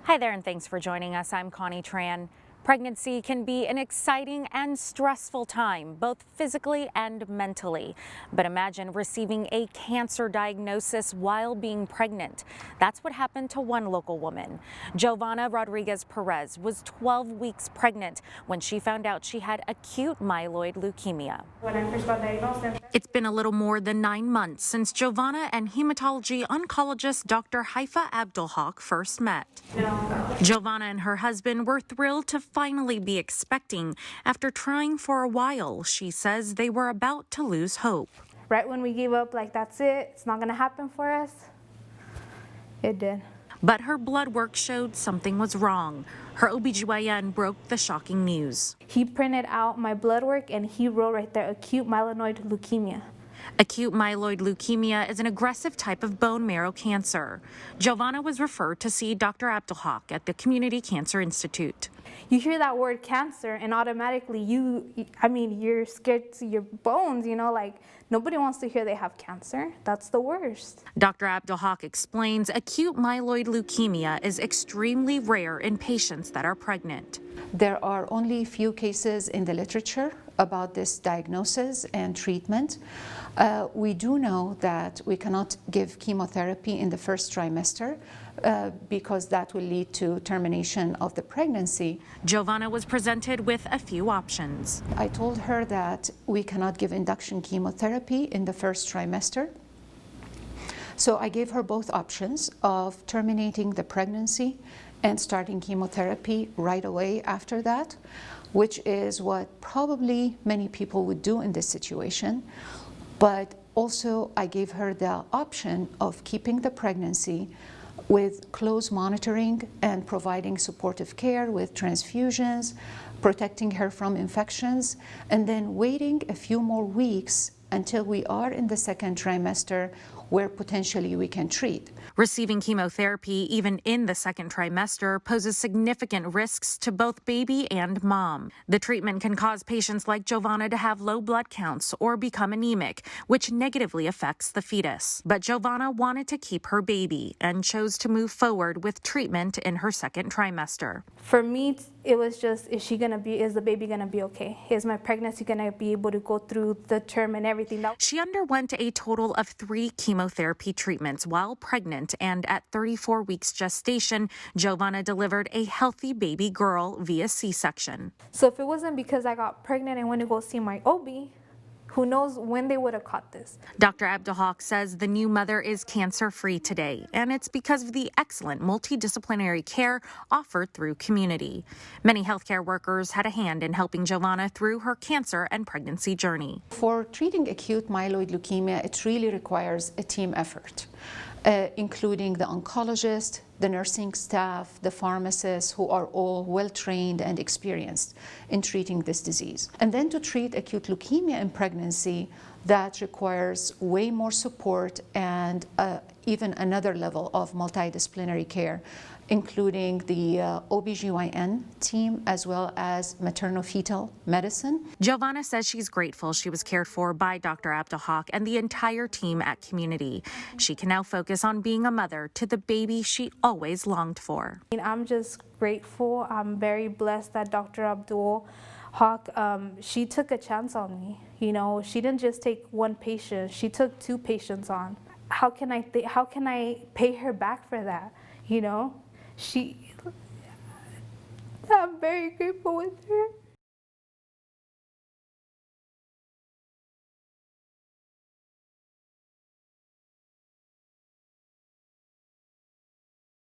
Hi there, and thanks for joining us. I'm Connie Tran. Pregnancy can be an exciting and stressful time, both physically and mentally. But imagine receiving a cancer diagnosis while being pregnant. That's what happened to one local woman. Giovanna Rodriguez Perez was 12 weeks pregnant when she found out she had acute myeloid leukemia. When I first got diagnosed, It's been a little more than 9 months since Giovanna and hematology oncologist Dr. Haifa Abdulhaq first met. Giovanna and her husband were thrilled to finally be expecting after trying for a while. She says they were about to lose hope. right when we gave up, like that's it, it's not gonna happen for us, it did. But her blood work showed something was wrong. Her OBGYN broke the shocking news. He printed out my blood work and he wrote right there, acute myeloid leukemia. Acute myeloid leukemia is an aggressive type of bone marrow cancer. Giovanna was referred to see Dr. Abdulhaq at the Community Cancer Institute. You hear that word cancer and automatically you're scared to your bones, like nobody wants to hear they have cancer. That's the worst. Dr. Abdulhaq explains acute myeloid leukemia is extremely rare in patients that are pregnant. There are only few cases in the literature about this diagnosis and treatment. We do know that we cannot give chemotherapy in the first trimester because that will lead to termination of the pregnancy. Giovanna was presented with a few options. I told her that we cannot give induction chemotherapy in the first trimester. So I gave her both options of terminating the pregnancy and starting chemotherapy right away after that, which is what probably many people would do in this situation. But also I gave her the option of keeping the pregnancy with close monitoring and providing supportive care with transfusions, protecting her from infections, and then waiting a few more weeks until we are in the second trimester where potentially we can treat. Receiving chemotherapy, even in the second trimester, poses significant risks to both baby and mom. The treatment can cause patients like Giovanna to have low blood counts or become anemic, which negatively affects the fetus. But Giovanna wanted to keep her baby and chose to move forward with treatment in her second trimester. For me, it was just, is the baby gonna be okay? Is my pregnancy gonna be able to go through the term and everything? She underwent a total of 3 chemotherapy treatments while pregnant, and at 34 weeks gestation, Giovanna delivered a healthy baby girl via C-section. So if it wasn't because I got pregnant and went to go see my OB, who knows when they would have caught this. Dr. Abdulhaq says the new mother is cancer-free today, and it's because of the excellent multidisciplinary care offered through Community. Many healthcare workers had a hand in helping Giovanna through her cancer and pregnancy journey. For treating acute myeloid leukemia, it really requires a team effort, including the oncologist, the nursing staff, the pharmacists, who are all well-trained and experienced in treating this disease. And then to treat acute leukemia in pregnancy, that requires way more support and even another level of multidisciplinary care, including the OBGYN team as well as maternal-fetal medicine. Giovanna says she's grateful she was cared for by Dr. Abdulhaq and the entire team at Community. She can now focus on being a mother to the baby she always longed for. I'm just grateful. I'm very blessed that Dr. Abdulhaq, she took a chance on me. She didn't just take one patient, she took 2 patients on. How can I pay her back for that? I'm very grateful with her.